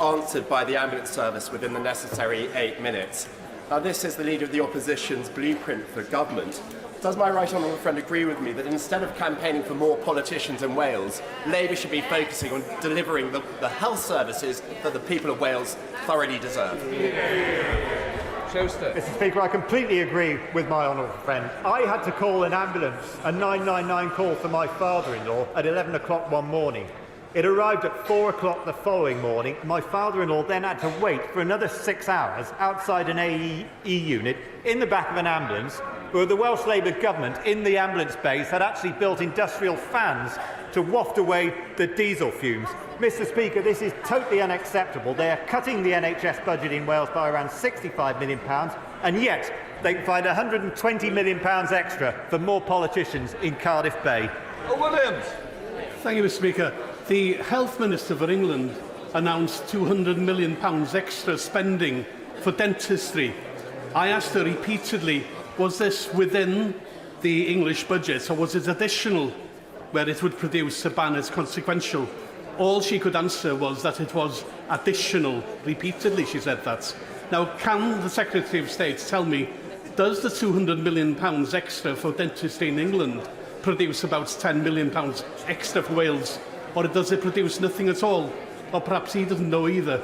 answered by the ambulance service within the necessary 8 minutes. Now, this is the Leader of the Opposition's blueprint for government. Does my right honourable friend agree with me that instead of campaigning for more politicians in Wales, Labour should be focusing on delivering the health services that the people of Wales thoroughly deserve? Mr Speaker, I completely agree with my honourable friend. I had to call an ambulance, a 999 call for my father-in-law at 11 o'clock one morning. It arrived at 4 o'clock the following morning. My father-in-law then had to wait for another 6 hours outside an AE unit in the back of an ambulance, where the Welsh Labour government in the ambulance bays had actually built industrial fans to waft away the diesel fumes. Mr Speaker, this is totally unacceptable. They are cutting the NHS budget in Wales by around £65 million, and yet they can find £120 million extra for more politicians in Cardiff Bay. Williams. Thank you, Mr Speaker. The Health Minister for England announced £200 million extra spending for dentistry. I asked her repeatedly, was this within the English budget or was it additional, where it would produce a ban as consequential? All she could answer was that it was additional. Repeatedly she said that. Now, can the Secretary of State tell me, does the £200 million extra for dentistry in England produce about £10 million extra for Wales, or does it produce nothing at all? Or perhaps he doesn't know either.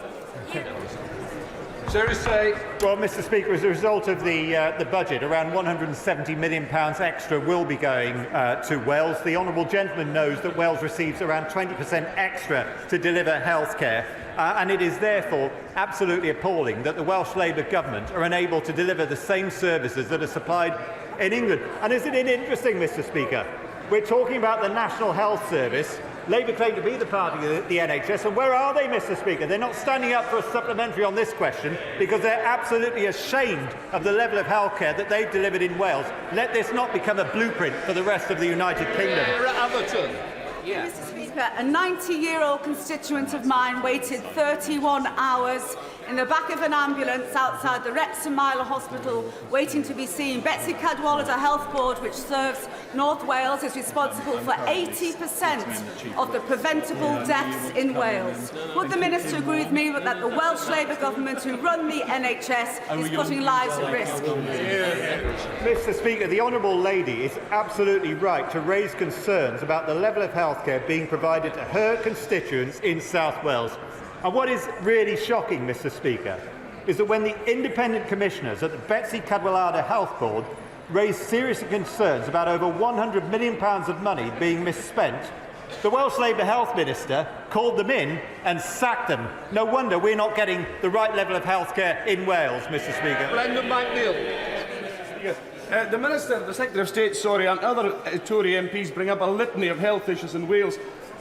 Well, Mr Speaker, as a result of the budget, around £170 million extra will be going to Wales. The honourable gentleman knows that Wales receives around 20% extra to deliver healthcare, and it is therefore absolutely appalling that the Welsh Labour government are unable to deliver the same services that are supplied in England. And isn't it interesting, Mr Speaker? We're talking about the National Health Service. Labour claim to be the party of the NHS, and where are they, Mr Speaker? They're not standing up for a supplementary on this question because they're absolutely ashamed of the level of healthcare that they've delivered in Wales. Let this not become a blueprint for the rest of the United Kingdom. Mr Speaker, a 90-year-old constituent of mine waited 31 hours in the back of an ambulance outside the Wrexham Mile Hospital waiting to be seen. Betsy Cadwallader Health Board, which serves North Wales, is responsible for 80% of the preventable deaths in Wales. Would the Minister agree with me that the Welsh Labour government who run the NHS is putting lives at risk? Mr Speaker, the Honourable Lady is absolutely right to raise concerns about the level of healthcare being provided to her constituents in South Wales. And what is really shocking, Mr Speaker, is that when the independent commissioners at the Betsy Cadwallader Health Board raised serious concerns about over £100 million of money being misspent, the Welsh Labour Health Minister called them in and sacked them. No wonder we're not getting the right level of healthcare in Wales, Mr Speaker. The Minister, the Secretary of State, and other Tory MPs bring up a litany of health issues in Wales,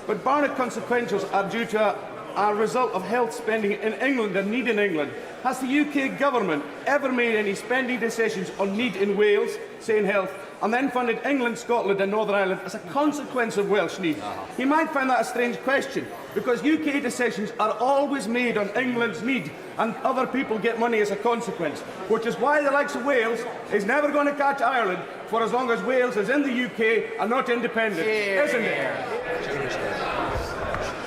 but Barnett consequentials are due to a result of health spending in England and need in England. Has the UK government ever made any spending decisions on need in Wales, say in health, and then funded England, Scotland and Northern Ireland as a consequence of Welsh need? He might find that a strange question, because UK decisions are always made on England's need, and other people get money as a consequence, which is why the likes of Wales is never going to catch Ireland for as long as Wales is in the UK and not independent, isn't it?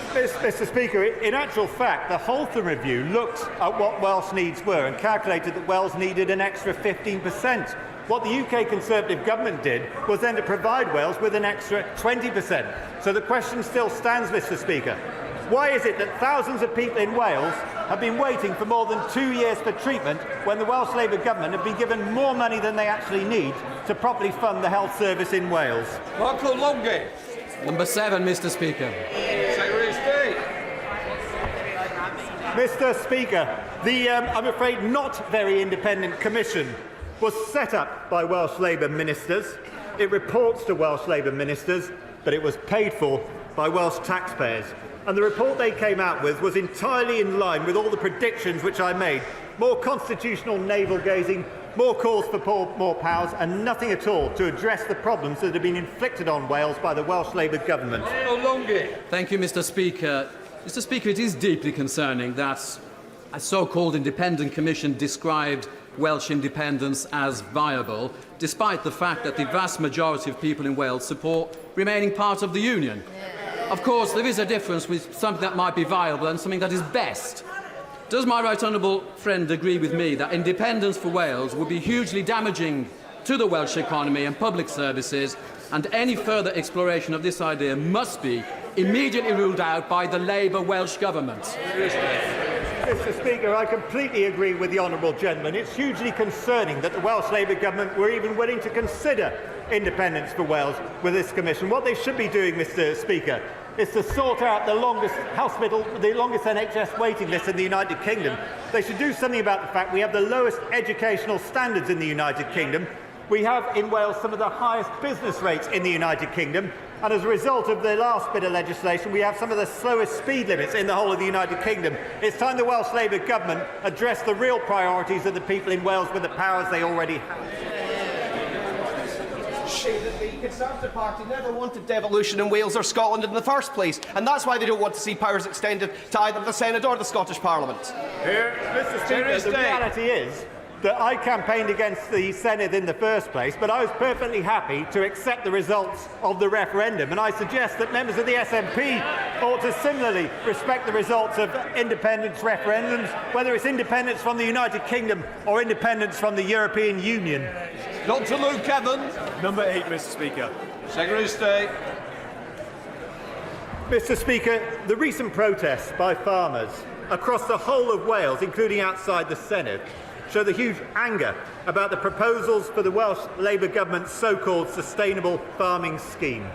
Mr Speaker, in actual fact, the Holtham Review looked at what Welsh needs were and calculated that Wales needed an extra 15%. What the UK Conservative government did was then to provide Wales with an extra 20%. So the question still stands, Mr Speaker. Why is it that thousands of people in Wales have been waiting for more than 2 years for treatment when the Welsh Labour government have been given more money than they actually need to properly fund the health service in Wales? Number 7, Mr Speaker. Mr Speaker, the, I'm afraid, not very independent commission was set up by Welsh Labour ministers. It reports to Welsh Labour ministers, but it was paid for by Welsh taxpayers. And the report they came out with was entirely in line with all the predictions which I made. More constitutional navel-gazing, more calls for more powers, and nothing at all to address the problems that have been inflicted on Wales by the Welsh Labour government. Thank you, Mr Speaker. Mr Speaker, it is deeply concerning that a so-called independent commission described Welsh independence as viable, despite the fact that the vast majority of people in Wales support remaining part of the Union. Of course, there is a difference with something that might be viable and something that is best. Does my right honourable friend agree with me that independence for Wales would be hugely damaging to the Welsh economy and public services, and any further exploration of this idea must be immediately ruled out by the Labour Welsh Government? Mr Speaker, I completely agree with the honourable gentleman. It's hugely concerning that the Welsh Labour Government were even willing to consider independence for Wales with this commission. What they should be doing, Mr Speaker, is to sort out the longest NHS waiting list in the United Kingdom. They should do something about the fact we have the lowest educational standards in the United Kingdom. We have in Wales some of the highest business rates in the United Kingdom, and as a result of the last bit of legislation, we have some of the slowest speed limits in the whole of the United Kingdom. It's time the Welsh Labour Government addressed the real priorities of the people in Wales with the powers they already have. That the Conservative Party never wanted devolution in Wales or Scotland in the first place, and that's why they don't want to see powers extended to either the Senate or the Scottish Parliament. Mr Speaker, the reality is that I campaigned against the Senate in the first place, but I was perfectly happy to accept the results of the referendum, and I suggest that members of the SNP ought to similarly respect the results of independence referendums, whether it's independence from the United Kingdom or independence from the European Union. Dr Luke Evans. Number 8, Mr Speaker. Secretary of State. Mr Speaker, the recent protests by farmers across the whole of Wales, including outside the Senate, show the huge anger about the proposals for the Welsh Labour Government's so-called sustainable farming scheme.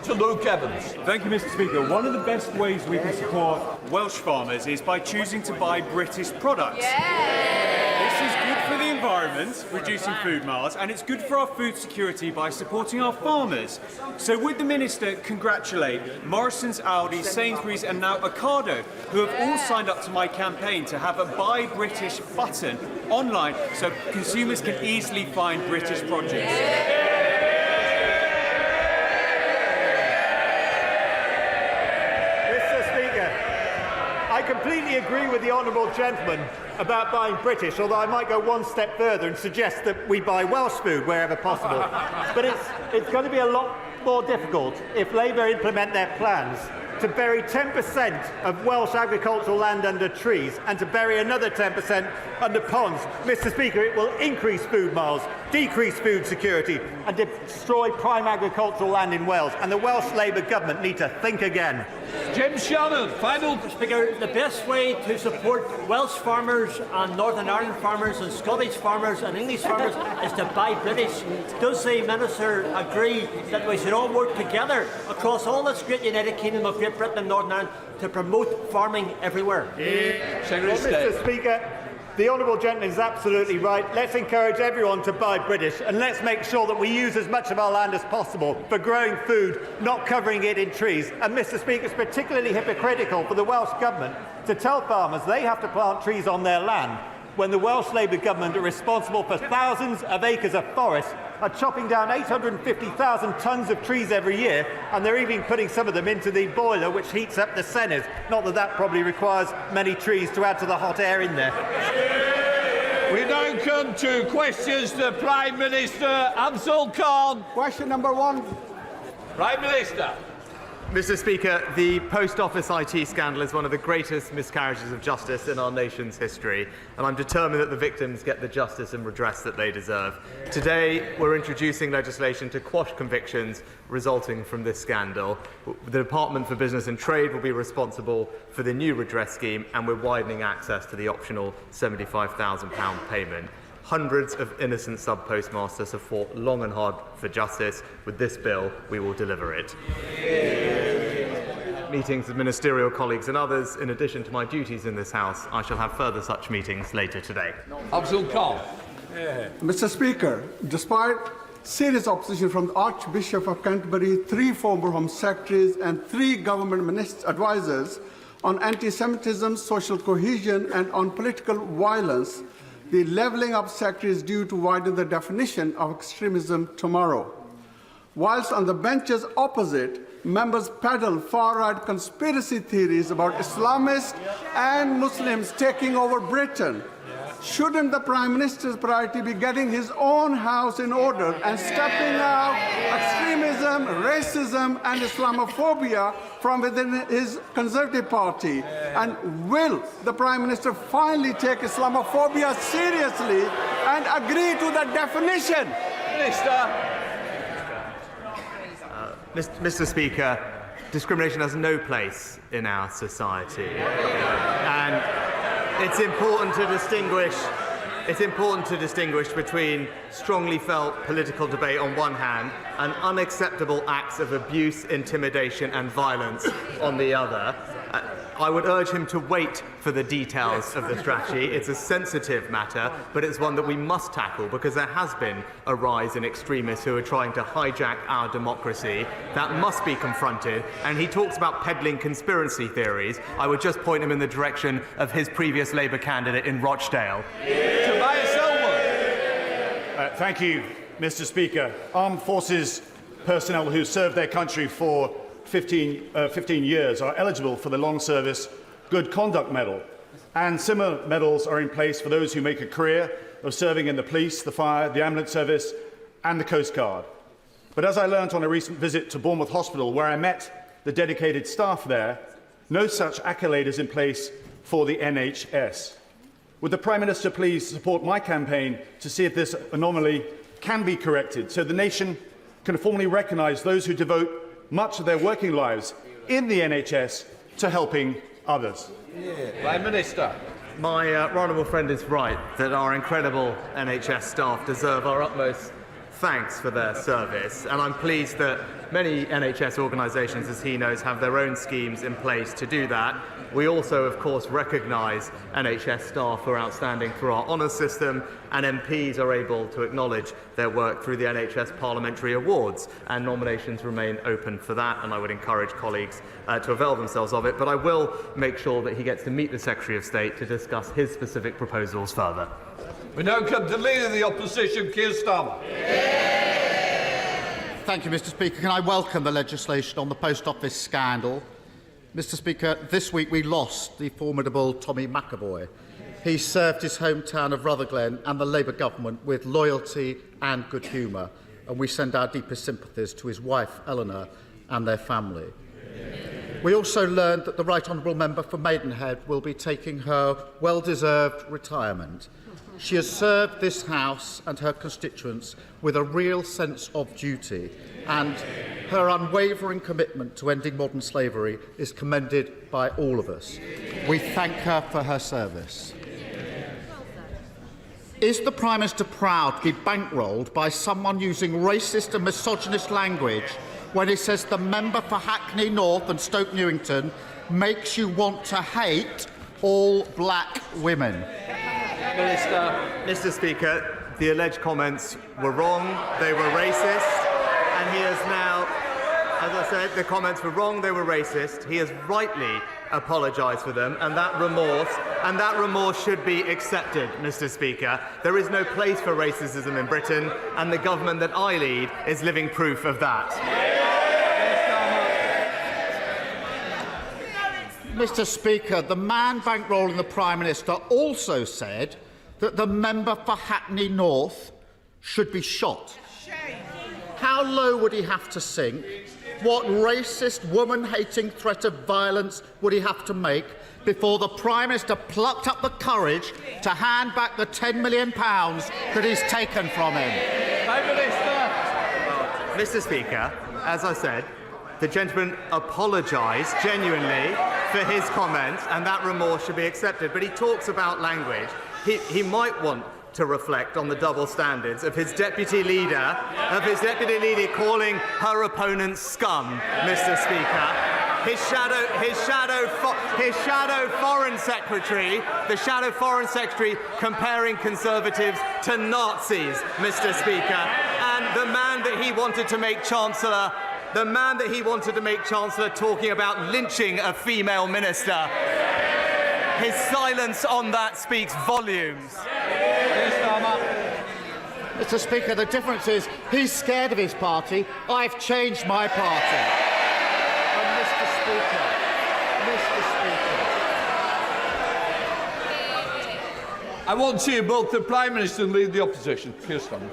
To Luke Evans. Thank you, Mr Speaker. One of the best ways we can support Welsh farmers is by choosing to buy British products. This is good for the environment, reducing food miles, and it's good for our food security by supporting our farmers. So would the Minister congratulate Morrison's, Aldi, Sainsbury's and now Ocado, who have all signed up to my campaign to have a Buy British button online so consumers can easily find British produce? I completely agree with the honourable gentleman about buying British, although I might go one step further and suggest that we buy Welsh food wherever possible. But it's going to be a lot more difficult if Labour implement their plans to bury 10% of Welsh agricultural land under trees and to bury another 10% under ponds. Mr Speaker, it will increase food miles, decrease food security and destroy prime agricultural land in Wales. And the Welsh Labour Government need to think again. Jim Shannon, final. Speaker, the best way to support Welsh farmers and Northern Ireland farmers and Scottish farmers and English farmers is to buy British. Does the Minister agree that we should all work together across all this great United Kingdom of Great Britain and Northern Ireland to promote farming everywhere? Mr Speaker, the honourable gentleman is absolutely right. Let's encourage everyone to buy British, and let's make sure that we use as much of our land as possible for growing food, not covering it in trees. And Mr Speaker, it's particularly hypocritical for the Welsh Government to tell farmers they have to plant trees on their land when the Welsh Labour Government are responsible for thousands of acres of forest, are chopping down 850,000 tonnes of trees every year, and they're even putting some of them into the boiler which heats up the Senedd. Not that that probably requires many trees to add to the hot air in there. We now come to questions to Prime Minister Abdul Khan. Question number 1. Prime Minister. Mr Speaker, the Post Office IT scandal is one of the greatest miscarriages of justice in our nation's history, and I'm determined that the victims get the justice and redress that they deserve. Today, we're introducing legislation to quash convictions resulting from this scandal. The Department for Business and Trade will be responsible for the new redress scheme, and we're widening access to the optional £75,000 payment. Hundreds of innocent sub-postmasters have fought long and hard for justice. With this bill, we will deliver it. Meetings with ministerial colleagues and others, in addition to my duties in this House, I shall have further such meetings later today. Abdul Khan. Mr Speaker, despite serious opposition from the Archbishop of Canterbury, 3 former Home Secretaries and 3 government advisers on anti-Semitism, social cohesion and on political violence, the levelling up secretary is due to widen the definition of extremism tomorrow. Whilst on the benches opposite, members peddle far-right conspiracy theories about Islamists and Muslims taking over Britain. Shouldn't the Prime Minister's priority be getting his own house in order and stepping out extremism, racism and Islamophobia from within his Conservative Party? And will the Prime Minister finally take Islamophobia seriously and agree to the definition? Mr. Speaker, discrimination has no place in our society. And it's important to distinguish between strongly felt political debate on one hand and unacceptable acts of abuse, intimidation and violence on the other. I would urge him to wait for the details of the strategy. It's a sensitive matter, but it's one that we must tackle because there has been a rise in extremists who are trying to hijack our democracy. That must be confronted. And he talks about peddling conspiracy theories. I would just point him in the direction of his previous Labour candidate in Rochdale. Thank you, Mr. Speaker. Armed Forces personnel who served their country for 15 years are eligible for the Long Service Good Conduct Medal, and similar medals are in place for those who make a career of serving in the police, the fire, the ambulance service and the Coast Guard. But as I learnt on a recent visit to Bournemouth Hospital, where I met the dedicated staff there, no such accolade is in place for the NHS. Would the Prime Minister please support my campaign to see if this anomaly can be corrected so the nation can formally recognise those who devote much of their working lives in the NHS to helping others? Prime Minister. My right honourable friend is right that our incredible NHS staff deserve our utmost thanks for their service, and I'm pleased that many NHS organisations, as he knows, have their own schemes in place to do that. We also, of course, recognise NHS staff who are outstanding through our honours system, and MPs are able to acknowledge their work through the NHS Parliamentary Awards, and nominations remain open for that, and I would encourage colleagues to avail themselves of it. But I will make sure that he gets to meet the Secretary of State to discuss his specific proposals further. We now come to Leader of the Opposition, Keir Starmer. Thank you, Mr. Speaker. Can I welcome the legislation on the post office scandal? Mr. Speaker, this week we lost the formidable Tommy McAvoy. He served his hometown of Rutherglen and the Labour government with loyalty and good humour, and we send our deepest sympathies to his wife, Eleanor, and their family. We also learned that the Right Honourable Member for Maidenhead will be taking her well-deserved retirement. She has served this House and her constituents with a real sense of duty, and her unwavering commitment to ending modern slavery is commended by all of us. We thank her for her service. Is the Prime Minister proud to be bankrolled by someone using racist and misogynist language when he says the member for Hackney North and Stoke Newington makes you want to hate all black women? Mr. Speaker, the alleged comments were wrong, they were racist, and he has now, as I said, the comments were wrong, they were racist. He has rightly apologised for them, and that remorse should be accepted, Mr. Speaker. There is no place for racism in Britain, and the government that I lead is living proof of that. Mr. Speaker, the man bankrolling the Prime Minister also said that the member for Hackney North should be shot. How low would he have to sink? What racist, woman-hating threat of violence would he have to make before the Prime Minister plucked up the courage to hand back the £10 million that he's taken from him? Mr. Speaker, as I said, the gentleman apologised genuinely for his comments, and that remorse should be accepted. But he talks about language. He might want to reflect on the double standards of his deputy leader, calling her opponents scum, Mr. Speaker. His shadow foreign secretary, the shadow foreign secretary, comparing Conservatives to Nazis, Mr. Speaker, and the man that he wanted to make Chancellor. The man that he wanted to make Chancellor talking about lynching a female minister. His silence on that speaks volumes. Mr. Speaker, the difference is he's scared of his party. I've changed my party. And Mr. Speaker, I want to hear both the Prime Minister and lead the opposition. Keir Starmer.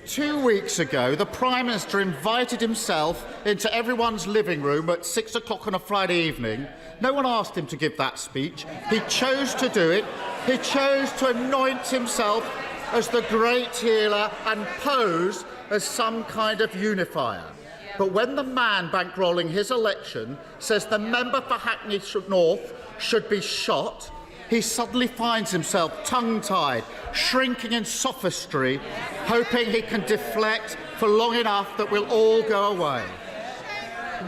2 weeks ago, the Prime Minister invited himself into everyone's living room at 6 o'clock on a Friday evening. No one asked him to give that speech. He chose to do it. He chose to anoint himself as the great healer and pose as some kind of unifier. But when the man bankrolling his election says the member for Hackney North should be shot, he suddenly finds himself tongue-tied, shrinking in sophistry, hoping he can deflect for long enough that we'll all go away.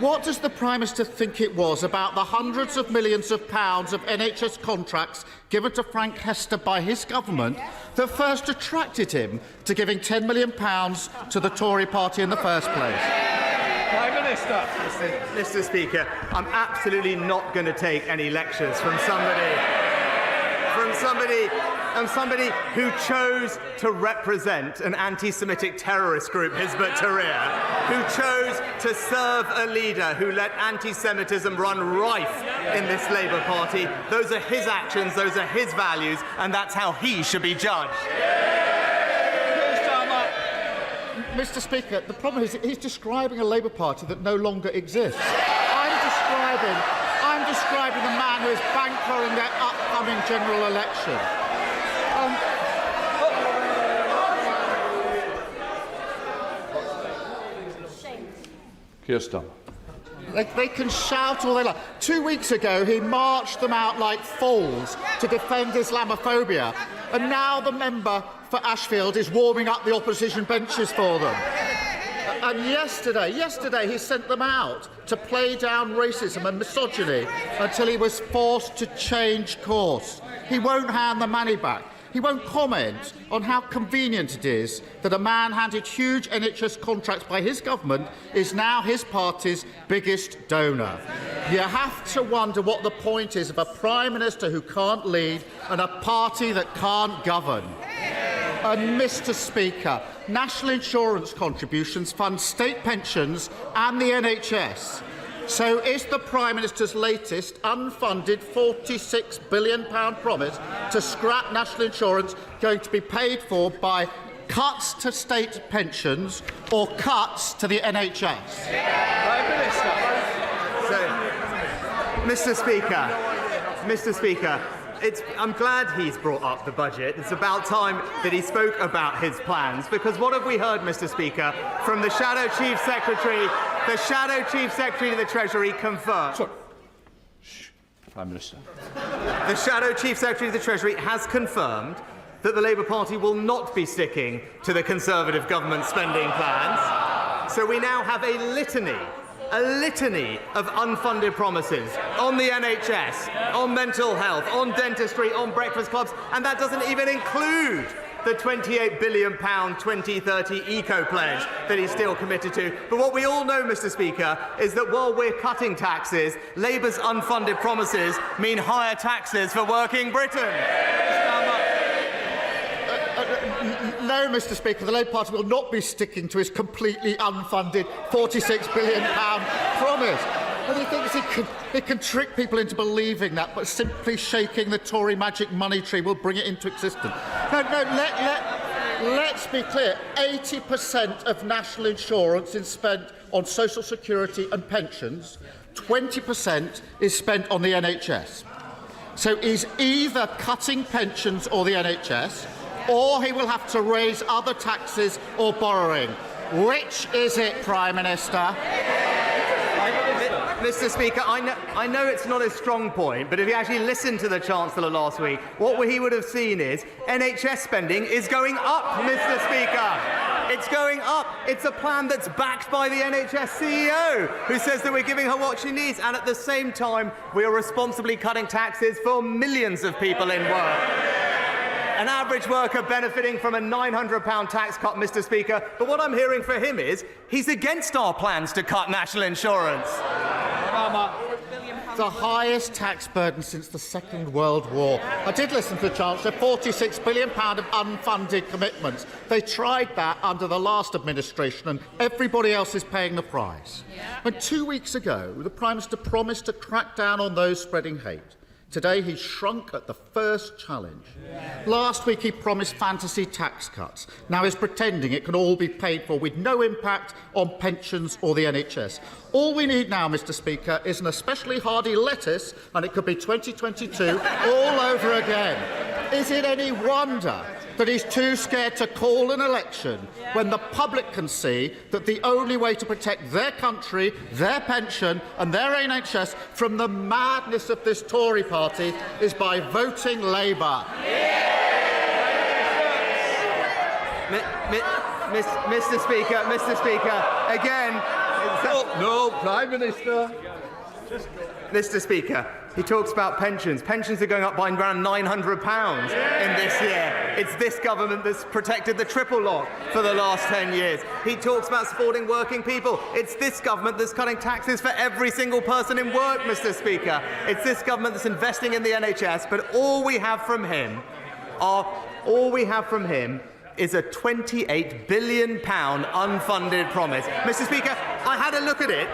What does the Prime Minister think it was about the hundreds of millions of pounds of NHS contracts given to Frank Hester by his government that first attracted him to giving £10 million to the Tory party in the first place? Prime Minister. Mr. Speaker, I'm absolutely not going to take any lectures from somebody who chose to represent an anti-Semitic terrorist group, Hizb ut-Tahrir, who chose to serve a leader who let anti-Semitism run rife in this Labour Party. Those are his actions, those are his values, and that's how he should be judged. Mr. Speaker, the problem is he's describing a Labour Party that no longer exists. I'm describing the man who is bankrolling their upcoming general election. Keir Starmer. They can shout all they like. 2 weeks ago, he marched them out like fools to defend Islamophobia, and now the member for Ashfield is warming up the opposition benches for them. And yesterday he sent them out to play down racism and misogyny until he was forced to change course. He won't hand the money back. He won't comment on how convenient it is that a man handed huge NHS contracts by his government is now his party's biggest donor. You have to wonder what the point is of a Prime Minister who can't lead and a party that can't govern. And Mr. Speaker, national insurance contributions fund state pensions and the NHS. So is the Prime Minister's latest unfunded £46 billion promise to scrap national insurance going to be paid for by cuts to state pensions or cuts to the NHS? Prime Minister. So, Mr. Speaker, I'm glad he's brought up the budget. It's about time that he spoke about his plans, because what have we heard, Mr. Speaker, from the Shadow Chief Secretary? The Shadow Chief Secretary to the Treasury confirmed. Sorry. Shh. Prime Minister. The Shadow Chief Secretary to the Treasury has confirmed that the Labour Party will not be sticking to the Conservative government spending plans. So we now have a litany of unfunded promises on the NHS, on mental health, on dentistry, on breakfast clubs, and that doesn't even include the £28 billion 2030 eco-pledge that he's still committed to. But what we all know, Mr. Speaker, is that while we're cutting taxes, Labour's unfunded promises mean higher taxes for working Britain. No, Mr. Speaker, the Labour Party will not be sticking to his completely unfunded £46 billion promise. And he thinks he can trick people into believing that, but simply shaking the Tory magic money tree will bring it into existence. Let's be clear. 80% of national insurance is spent on social security and pensions. 20% is spent on the NHS. So he's either cutting pensions or the NHS, or he will have to raise other taxes or borrowing. Which is it, Prime Minister? Mr. Speaker, I know it's not a strong point, but if you actually listened to the Chancellor last week, what he would have seen is NHS spending is going up, Mr. Speaker. It's going up. It's a plan that's backed by the NHS CEO, who says that we're giving her what she needs, and at the same time, we are responsibly cutting taxes for millions of people in work. An average worker benefiting from a £900 tax cut, Mr. Speaker. But what I'm hearing for him is he's against our plans to cut national insurance. The highest tax burden since the Second World War. I did listen to the Chancellor, £46 billion of unfunded commitments. They tried that under the last administration, and everybody else is paying the price. And 2 weeks ago, the Prime Minister promised to crack down on those spreading hate, Today he's shrunk at the first challenge. Last week he promised fantasy tax cuts. Now he's pretending it can all be paid for with no impact on pensions or the NHS. All we need now, Mr Speaker, is an especially hardy lettuce, and it could be 2022 all over again. Is it any wonder that he's too scared to call an election when the public can see that the only way to protect their country, their pension and their NHS from the madness of this Tory party is by voting Labour? Mr Speaker, again... No, Prime Minister. Mr Speaker, he talks about pensions. Pensions are going up by around £900 in this year. It's this government that's protected the triple lock for the last 10 years. He talks about supporting working people. It's this government that's cutting taxes for every single person in work, Mr Speaker. It's this government that's investing in the NHS, but all we have from him is a £28 billion unfunded promise. Mr Speaker, I had a look at it.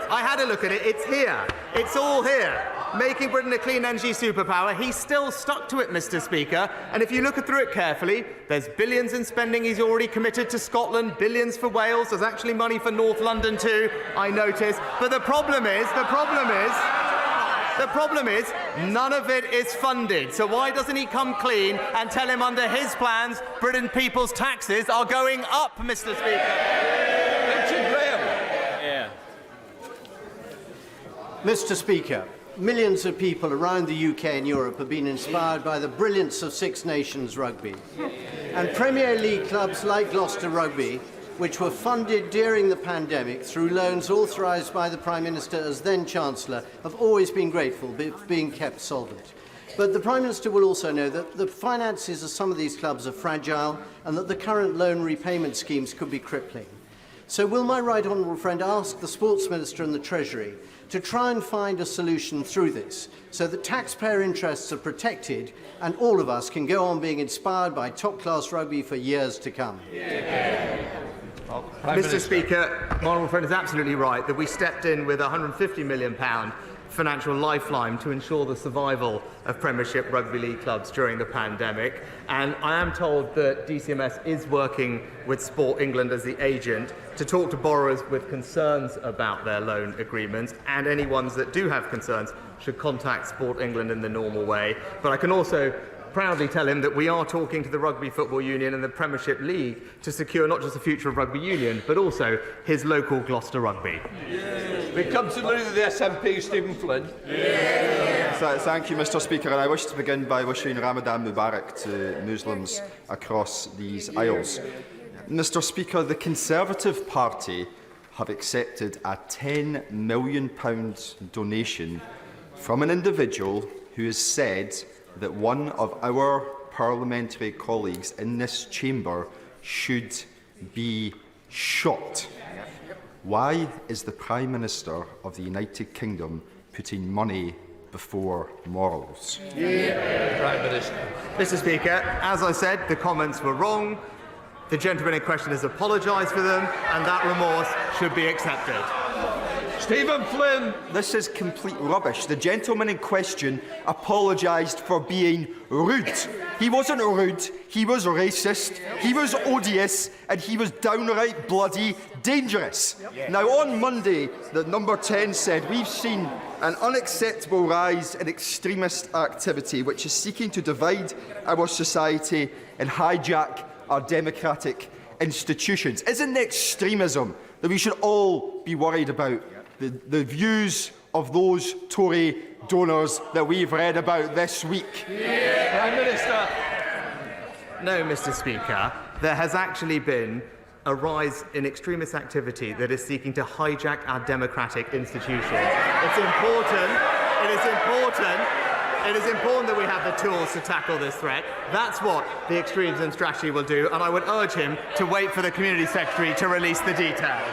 It's here. It's all here. Making Britain a clean energy superpower. He's still stuck to it, Mr Speaker. And if you look through it carefully, there's billions in spending he's already committed to Scotland, billions for Wales. There's actually money for North London too, I notice. But the problem is, none of it is funded. So why doesn't he come clean and tell him under his plans, Britain people's taxes are going up, Mr Speaker? Mr Speaker, millions of people around the UK and Europe have been inspired by the brilliance of Six Nations rugby. And Premier League clubs like Gloucester Rugby, which were funded during the pandemic through loans authorised by the Prime Minister as then Chancellor, have always been grateful for being kept solvent. But the Prime Minister will also know that the finances of some of these clubs are fragile and that the current loan repayment schemes could be crippling. So will my right honourable friend ask the Sports Minister and the Treasury to try and find a solution through this so that taxpayer interests are protected and all of us can go on being inspired by top-class rugby for years to come? Mr Speaker, my honourable friend is absolutely right that we stepped in with a £150 million financial lifeline to ensure the survival of Premiership Rugby League clubs during the pandemic. And I am told that DCMS is working with Sport England as the agent to talk to borrowers with concerns about their loan agreements, and any ones that do have concerns should contact Sport England in the normal way. But I can also proudly tell him that we are talking to the Rugby Football Union and the Premiership League to secure not just the future of rugby union, but also his local Gloucester Rugby. We come to the leader of the SNP, Stephen Flynn. So, thank you, Mr Speaker, and I wish to begin by wishing Ramadan Mubarak to Muslims across these aisles. Mr Speaker, the Conservative Party have accepted a £10 million donation from an individual who has said that one of our parliamentary colleagues in this chamber should be shot. Why is the Prime Minister of the United Kingdom putting money before morals? Prime Minister. Mr Speaker, as I said, the comments were wrong. The gentleman in question has apologised for them, and that remorse should be accepted. Stephen Flynn. This is complete rubbish. The gentleman in question apologised for being rude. He wasn't rude, he was racist, he was odious, and he was downright bloody dangerous. Now, on Monday, the number 10 said, we've seen an unacceptable rise in extremist activity which is seeking to divide our society and hijack our democratic institutions. Isn't it extremism that we should all be worried about? The views of those Tory donors that we've read about this week. Prime Minister. No, Mr Speaker. There has actually been a rise in extremist activity that is seeking to hijack our democratic institutions. It's important. It is important that we have the tools to tackle this threat. That's what the extremism strategy will do, and I would urge him to wait for the Community Secretary to release the details.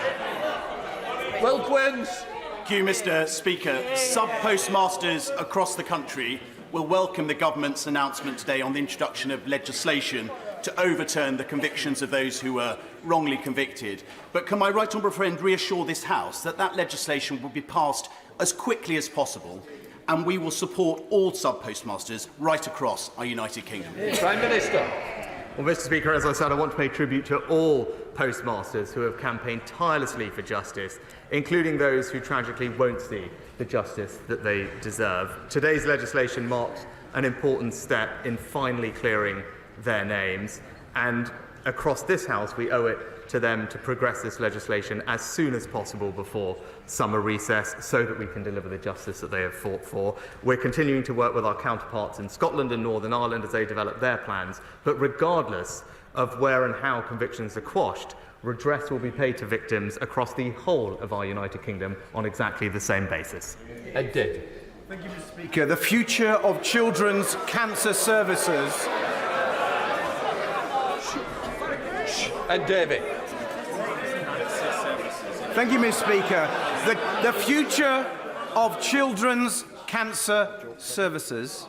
Will Quins. Thank you, Mr Speaker. Sub-postmasters across the country will welcome the government's announcement today on the introduction of legislation to overturn the convictions of those who were wrongly convicted. But can my right honourable friend reassure this House that that legislation will be passed as quickly as possible and we will support all sub-postmasters right across our United Kingdom. Prime Minister. Well, Mr. Speaker, as I said, I want to pay tribute to all postmasters who have campaigned tirelessly for justice, including those who tragically won't see the justice that they deserve. Today's legislation marks an important step in finally clearing their names, and across this House we owe it to them to progress this legislation as soon as possible before summer recess so that we can deliver the justice that they have fought for. We're continuing to work with our counterparts in Scotland and Northern Ireland as they develop their plans, but regardless of where and how convictions are quashed, redress will be paid to victims across the whole of our United Kingdom on exactly the same basis. And David. Thank you, Mr. Speaker. The future of children's cancer services. And David. Thank you, Mr. Speaker. The future of children's cancer services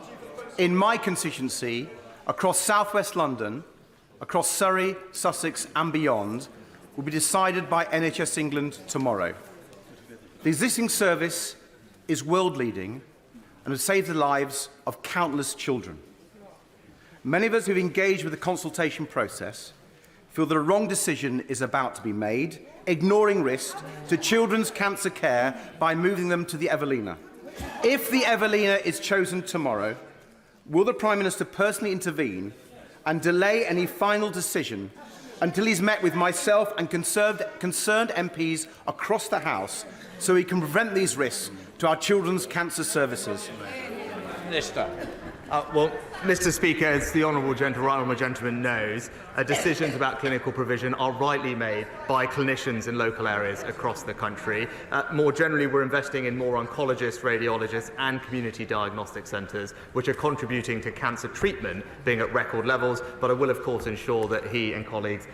in my constituency, across South West London, across Surrey, Sussex and beyond, will be decided by NHS England tomorrow. The existing service is world-leading and has saved the lives of countless children. Many of us who have engaged with the consultation process feel that a wrong decision is about to be made, ignoring risk to children's cancer care by moving them to the Evelina. If the Evelina is chosen tomorrow, will the Prime Minister personally intervene and delay any final decision until he's met with myself and concerned MPs across the House so he can prevent these risks to our children's cancer services? Minister. Well, Mr. Speaker, as the honourable gentleman knows, decisions about clinical provision are rightly made by clinicians in local areas across the country. More generally, we're investing in more oncologists, radiologists and community diagnostic centres, which are contributing to cancer treatment being at record levels, but I will, of course, ensure that he and colleagues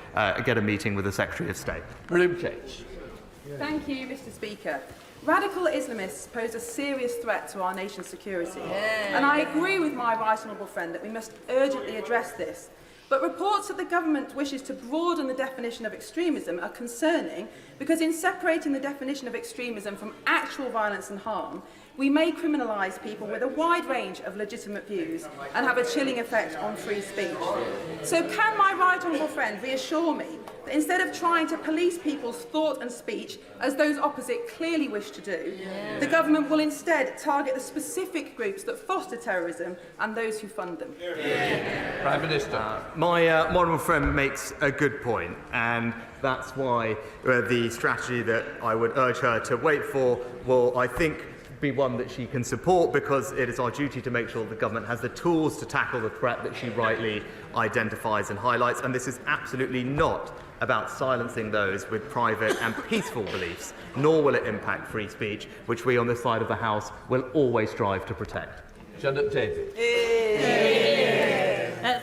get a meeting with the Secretary of State. Thank you, Mr. Speaker. Radical Islamists pose a serious threat to our nation's security. And I agree with my right honourable friend that we must urgently address this. But reports that the government wishes to broaden the definition of extremism are concerning because in separating the definition of extremism from actual violence and harm, we may criminalise people with a wide range of legitimate views and have a chilling effect on free speech. So can my right honourable friend reassure me that instead of trying to police people's thought and speech, as those opposite clearly wish to do, the government will instead target the specific groups that foster terrorism and those who fund them? Prime Minister. My honourable friend makes a good point, and that's why the strategy that I would urge her to wait for will, I think, be one that she can support, because it is our duty to make sure the government has the tools to tackle the threat that she rightly identifies and highlights. And this is absolutely not about silencing those with private and peaceful beliefs, nor will it impact free speech, which we on this side of the House will always strive to protect.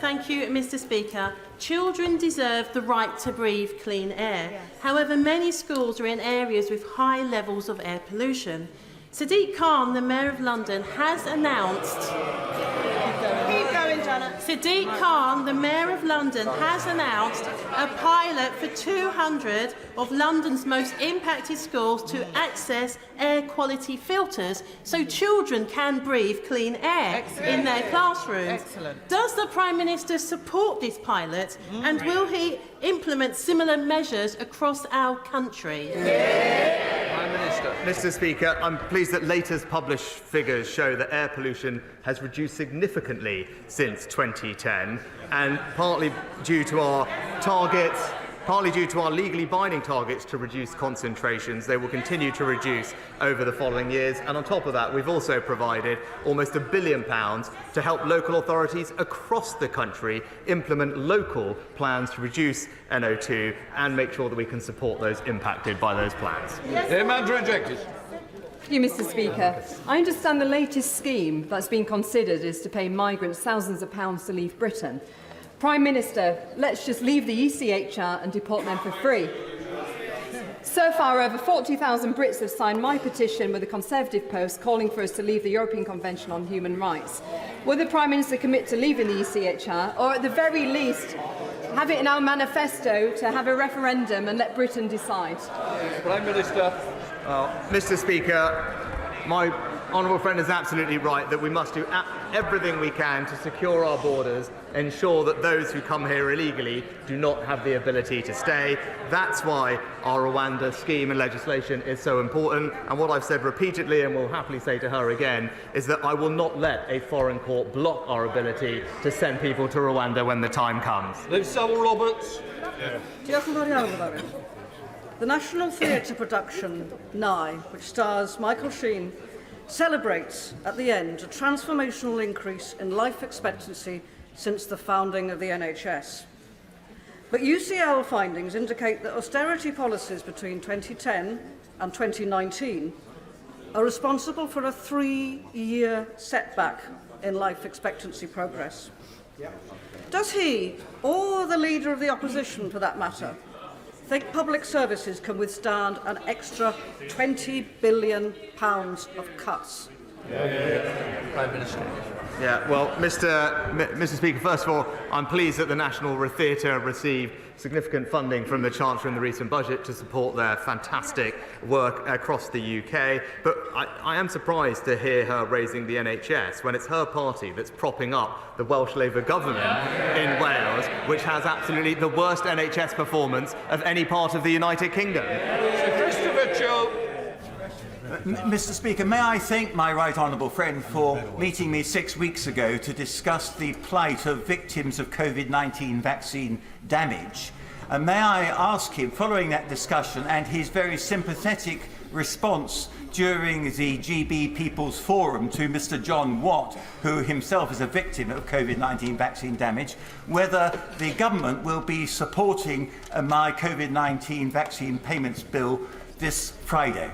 Thank you, Mr. Speaker. Children deserve the right to breathe clean air. However, many schools are in areas with high levels of air pollution. Sadiq Khan, the Mayor of London, has announced... Sadiq Khan, the Mayor of London, has announced a pilot for 200 of London's most impacted schools to access air quality filters so children can breathe clean air in their classrooms. Does the Prime Minister support this pilot, and will he implement similar measures across our country? Mr. Speaker, I'm pleased that latest published figures show that air pollution has reduced significantly since 2010, and partly due to our legally binding targets to reduce concentrations. They will continue to reduce over the following years, and on top of that we've also provided almost £1 billion to help local authorities across the country implement local plans to reduce NO2 and make sure that we can support those impacted by those plans. Thank you, Mr. Speaker. I understand the latest scheme that's been considered is to pay migrants thousands of pounds to leave Britain. Prime Minister, let's just leave the ECHR and deport them for free. So far, over 40,000 Brits have signed my petition with the Conservative Post calling for us to leave the European Convention on Human Rights. Will the Prime Minister commit to leaving the ECHR, or at the very least, have it in our manifesto to have a referendum and let Britain decide? Prime Minister. Mr. Speaker, my honourable friend is absolutely right that we must do everything we can to secure our borders, ensure that those who come here illegally do not have the ability to stay. That's why our Rwanda scheme and legislation is so important. And what I've said repeatedly, and will happily say to her again, is that I will not let a foreign court block our ability to send people to Rwanda when the time comes. Liv Sewell-Roberts. Diolch yn fawr iawn, Fyddarin. The National Theatre production, Nye, which stars Michael Sheen, celebrates at the end a transformational increase in life expectancy since the founding of the NHS. But UCL findings indicate that austerity policies between 2010 and 2019 are responsible for a 3-year setback in life expectancy progress. Does he, or the Leader of the Opposition for that matter, think public services can withstand an extra £20 billion of cuts? Prime Minister. Yeah, well, Mr. Speaker, first of all, I'm pleased that the National Theatre received significant funding from the Chancellor in the recent budget to support their fantastic work across the UK. But I am surprised to hear her raising the NHS when it's her party that's propping up the Welsh Labour government in Wales, which has absolutely the worst NHS performance of any part of the United Kingdom. Mr. Speaker, may I thank my right honourable friend for meeting me 6 weeks ago to discuss the plight of victims of COVID-19 vaccine damage. And may I ask him, following that discussion and his very sympathetic response during the GB People's Forum to Mr. John Watt, who himself is a victim of COVID-19 vaccine damage, whether the government will be supporting my COVID-19 vaccine payments bill this Friday?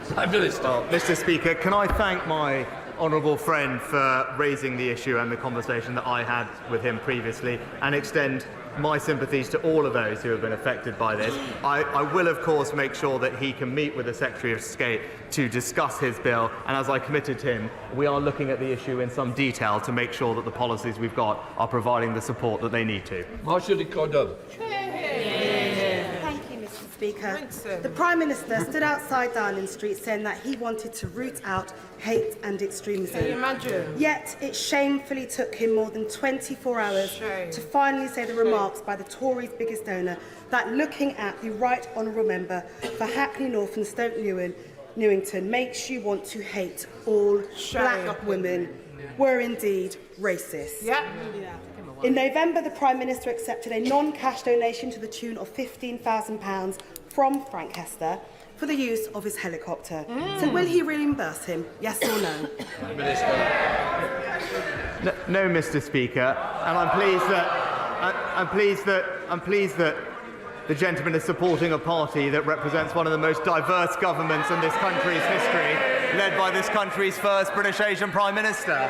Mr. Speaker, can I thank my honourable friend for raising the issue and the conversation that I had with him previously, and extend my sympathies to all of those who have been affected by this. I will, of course, make sure that he can meet with the Secretary of State to discuss his bill, and as I committed to him, we are looking at the issue in some detail to make sure that the policies we've got are providing the support that they need to. Speaker, the Prime Minister stood outside Downing Street saying that he wanted to root out hate and extremism. Can you imagine? Yet it shamefully took him more than 24 hours to finally say the remarks by the Tories' biggest donor that looking at the Right Honourable Member for Hackney North and Stoke Newington makes you want to hate all black women were indeed racist. In November, the Prime Minister accepted a non-cash donation to the tune of £15,000 from Frank Hester for the use of his helicopter. So will he reimburse him, yes or no? No, Mr. Speaker, and I'm pleased that the gentleman is supporting a party that represents one of the most diverse governments in this country's history, led by this country's first British Asian Prime Minister.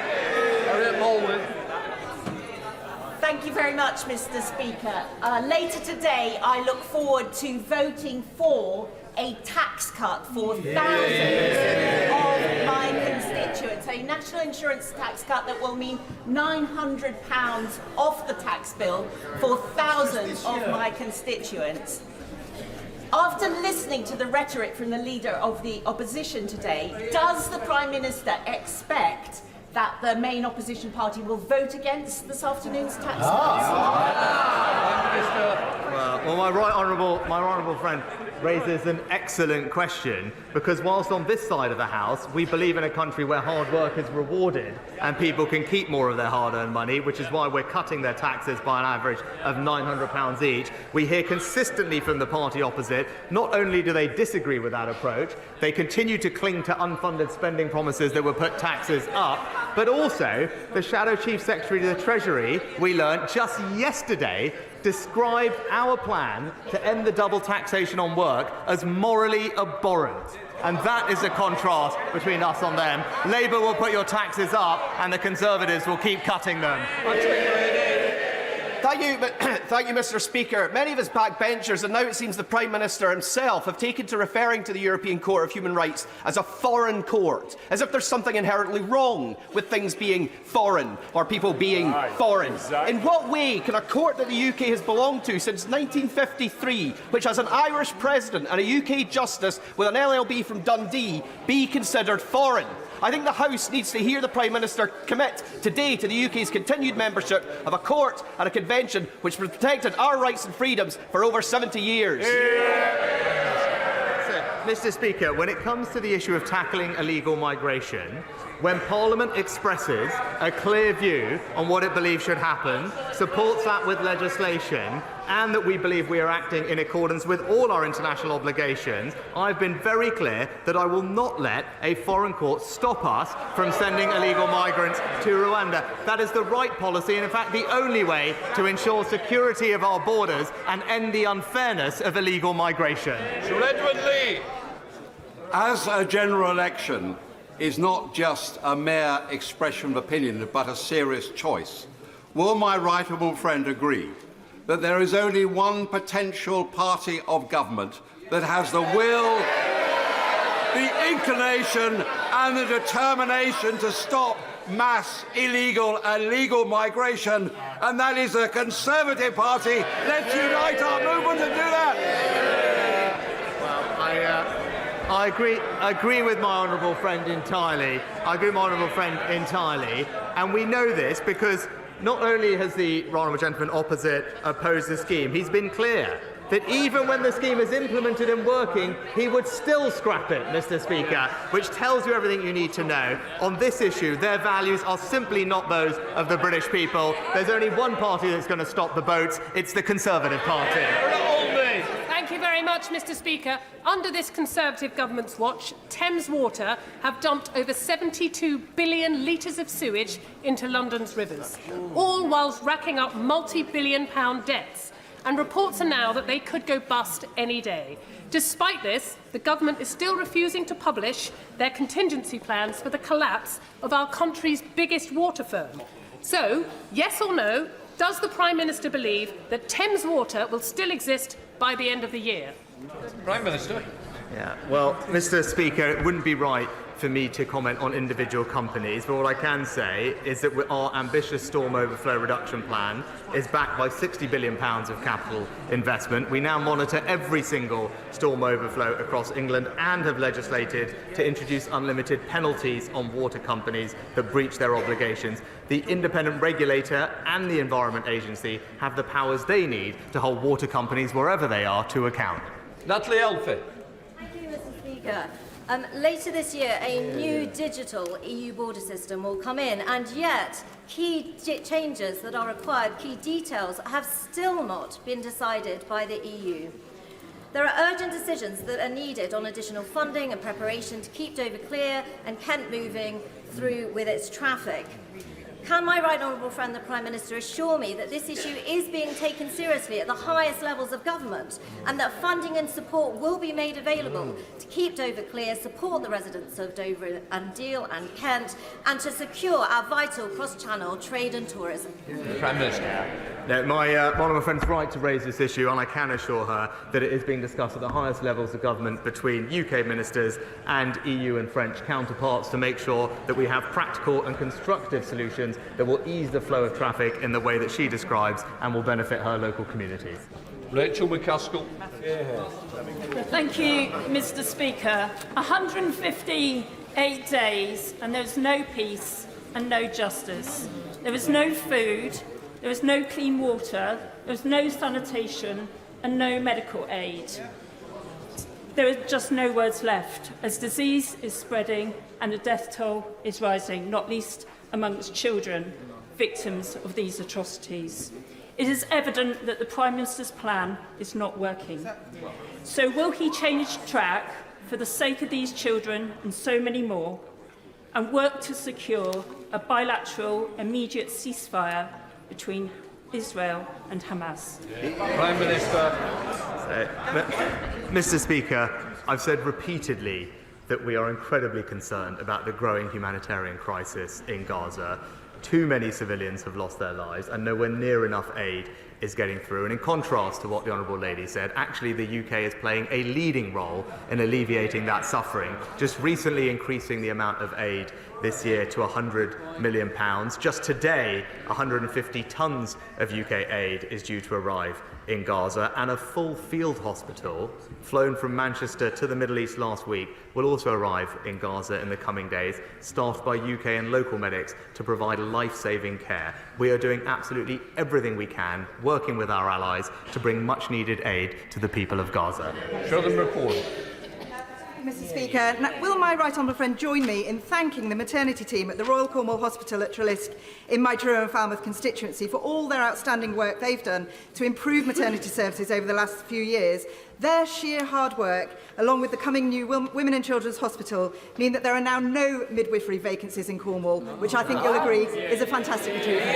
Thank you very much, Mr. Speaker. Later today, I look forward to voting for a tax cut for thousands of my constituents, a national insurance tax cut that will mean £900 off the tax bill for thousands of my constituents. After listening to the rhetoric from the Leader of the Opposition today, does the Prime Minister expect that the main opposition party will vote against this afternoon's tax cuts? Well, my right honourable friend raises an excellent question, because whilst on this side of the House we believe in a country where hard work is rewarded and people can keep more of their hard-earned money, which is why we're cutting their taxes by an average of £900 each, we hear consistently from the party opposite, not only do they disagree with that approach, they continue to cling to unfunded spending promises that would put taxes up, but also the Shadow Chief Secretary to the Treasury, we learnt just yesterday, described our plan to end the double taxation on work as morally abhorrent. And that is a contrast between us and them. Labour will put your taxes up and the Conservatives will keep cutting them. Thank you, Mr Speaker. Many of his backbenchers, and now it seems the Prime Minister himself, have taken to referring to the European Court of Human Rights as a foreign court, as if there's something inherently wrong with things being foreign or people being foreign. Exactly. In what way can a court that the UK has belonged to since 1953, which has an Irish president and a UK justice with an LLB from Dundee, be considered foreign? I think the House needs to hear the Prime Minister commit today to the UK's continued membership of a court and a convention which protected our rights and freedoms for over 70 years. Mr Speaker, when it comes to the issue of tackling illegal migration, when Parliament expresses a clear view on what it believes should happen, supports that with legislation, and that we believe we are acting in accordance with all our international obligations, I've been very clear that I will not let a foreign court stop us from sending illegal migrants to Rwanda. That is the right policy and, in fact, the only way to ensure security of our borders and end the unfairness of illegal migration. Sir Edward Lee. As a general election is not just a mere expression of opinion but a serious choice, will my right honourable friend agree that there is only one potential party of government that has the will, the inclination and the determination to stop mass illegal and legal migration, and that is the Conservative Party? Let's unite our movement and do that. Well, I agree with my honourable friend entirely. And we know this because not only has the honourable gentleman opposite opposed the scheme, he's been clear that even when the scheme is implemented and working, he would still scrap it, Mr Speaker, which tells you everything you need to know. On this issue, their values are simply not those of the British people. There's only one party that's going to stop the boats. It's the Conservative Party. Thank you very much, Mr Speaker. Under this Conservative government's watch, Thames Water have dumped over 72 billion litres of sewage into London's rivers, all whilst racking up multi-billion-pound debts. And reports are now that they could go bust any day. Despite this, the government is still refusing to publish their contingency plans for the collapse of our country's biggest water firm. So, yes or no, does the Prime Minister believe that Thames Water will still exist by the end of the year? Prime Minister. Yeah, well, Mr Speaker, it wouldn't be right for me to comment on individual companies, but what I can say is that our ambitious storm overflow reduction plan is backed by £60 billion of capital investment. We now monitor every single storm overflow across England and have legislated to introduce unlimited penalties on water companies that breach their obligations. The independent regulator and the Environment Agency have the powers they need to hold water companies, wherever they are, to account. Natalie Elfie. Thank you, Mr Speaker. Later this year, a new digital EU border system will come in, and yet key changes that are required, key details, have still not been decided by the EU. There are urgent decisions that are needed on additional funding and preparation to keep Dover clear and Kent moving through with its traffic. Can my right honourable friend, the Prime Minister, assure me that this issue is being taken seriously at the highest levels of government and that funding and support will be made available to keep Dover clear, support the residents of Dover and Deal and Kent, and to secure our vital cross-channel trade and tourism? The Prime Minister. No, my honourable friend's right to raise this issue, and I can assure her that it is being discussed at the highest levels of government between UK ministers and EU and French counterparts to make sure that we have practical and constructive solutions that will ease the flow of traffic in the way that she describes and will benefit her local communities. Rachel McCaskill. Thank you, Mr Speaker. 158 days and there's no peace and no justice. There is no food, there is no clean water, there is no sanitation and no medical aid. There are just no words left as disease is spreading and the death toll is rising, not least amongst children, victims of these atrocities. It is evident that the Prime Minister's plan is not working. So will he change track for the sake of these children and so many more and work to secure a bilateral, immediate ceasefire between Israel and Hamas? Prime Minister. Mr Speaker, I've said repeatedly that we are incredibly concerned about the growing humanitarian crisis in Gaza. Too many civilians have lost their lives and nowhere near enough aid is getting through. And in contrast to what the Honourable Lady said, actually the UK is playing a leading role in alleviating that suffering, just recently increasing the amount of aid this year to £100 million. Just today, 150 tonnes of UK aid is due to arrive in Gaza, and a full field hospital flown from Manchester to the Middle East last week will also arrive in Gaza in the coming days, staffed by UK and local medics to provide life-saving care. We are doing absolutely everything we can, working with our allies to bring much-needed aid to the people of Gaza. Show them report. Mr Speaker, will my right honourable friend join me in thanking the maternity team at the Royal Cornwall Hospital at Trelisk in my Truro and Falmouth constituency for all their outstanding work they've done to improve maternity services over the last few years. Their sheer hard work, along with the coming new Women and Children's Hospital, mean that there are now no midwifery vacancies in Cornwall, which I think you'll agree is a fantastic achievement.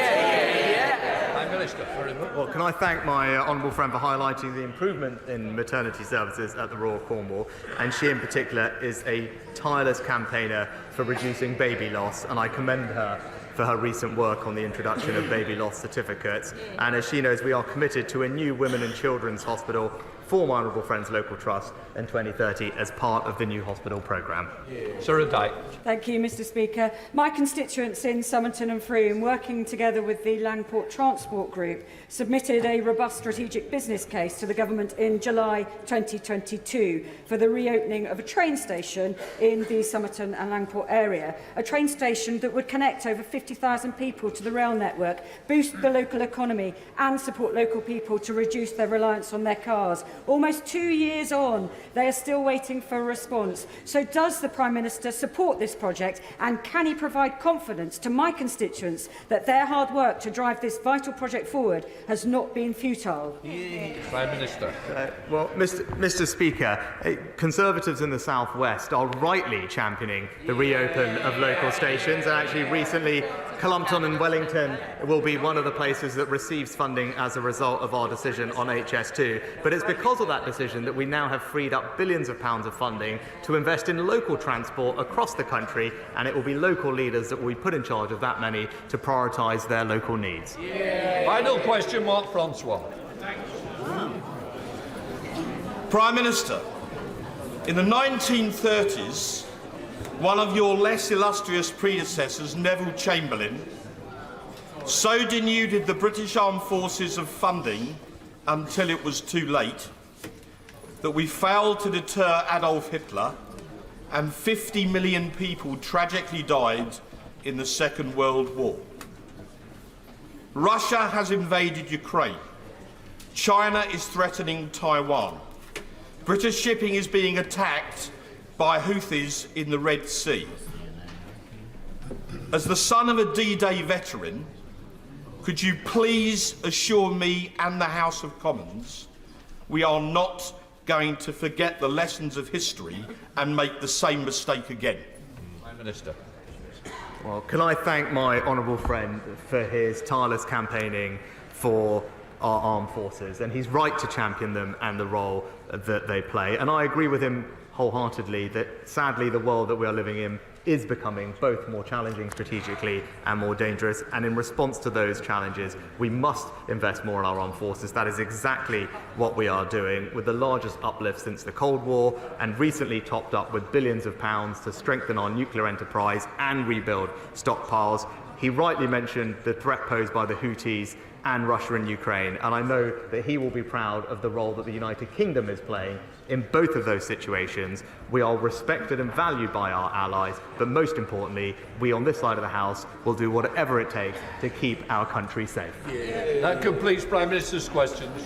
Well, can I thank my honourable friend for highlighting the improvement in maternity services at the Royal Cornwall, and she in particular is a tireless campaigner for reducing baby loss, and I commend her for her recent work on the introduction of baby loss certificates. And as she knows, we are committed to a new Women and Children's Hospital for my honourable friend's local trust in 2030 as part of the new hospital programme. Thank you, Mr Speaker. My constituents in Somerton and Frome, working together with the Langport Transport Group, submitted a robust strategic business case to the government in July 2022 for the reopening of a train station in the Somerton and Langport area, a train station that would connect over 50,000 people to the rail network, boost the local economy and support local people to reduce their reliance on their cars. Almost 2 years on, they are still waiting for a response. So does the Prime Minister support this project, and can he provide confidence to my constituents that their hard work to drive this vital project forward has not been futile? Prime Minister. Well, Mr Speaker, Conservatives in the South West are rightly championing the reopen of local stations, and actually recently Cullompton and Wellington will be one of the places that receives funding as a result of our decision on HS2. But it's because of that decision that we now have freed up billions of pounds of funding to invest in local transport across the country, and it will be local leaders that will be put in charge of that money to prioritise their local needs. Final question, Mark Francois. Prime Minister, in the 1930s, one of your less illustrious predecessors, Neville Chamberlain, so denuded the British Armed Forces of funding until it was too late that we failed to deter Adolf Hitler, and 50 million people tragically died in the Second World War. Russia has invaded Ukraine. China is threatening Taiwan. British shipping is being attacked by Houthis in the Red Sea. As the son of a D-Day veteran, could you please assure me and the House of Commons we are not going to forget the lessons of history and make the same mistake again? Prime Minister. Well, can I thank my honourable friend for his tireless campaigning for our armed forces, and he's right to champion them and the role that they play. And I agree with him wholeheartedly that sadly the world that we are living in is becoming both more challenging strategically and more dangerous, and in response to those challenges we must invest more in our armed forces. That is exactly what we are doing, with the largest uplift since the Cold War, and recently topped up with billions of pounds to strengthen our nuclear enterprise and rebuild stockpiles. He rightly mentioned the threat posed by the Houthis and Russia and Ukraine, and I know that he will be proud of the role that the United Kingdom is playing in both of those situations. We are respected and valued by our allies, but most importantly, we on this side of the House will do whatever it takes to keep our country safe. That completes Prime Minister's questions.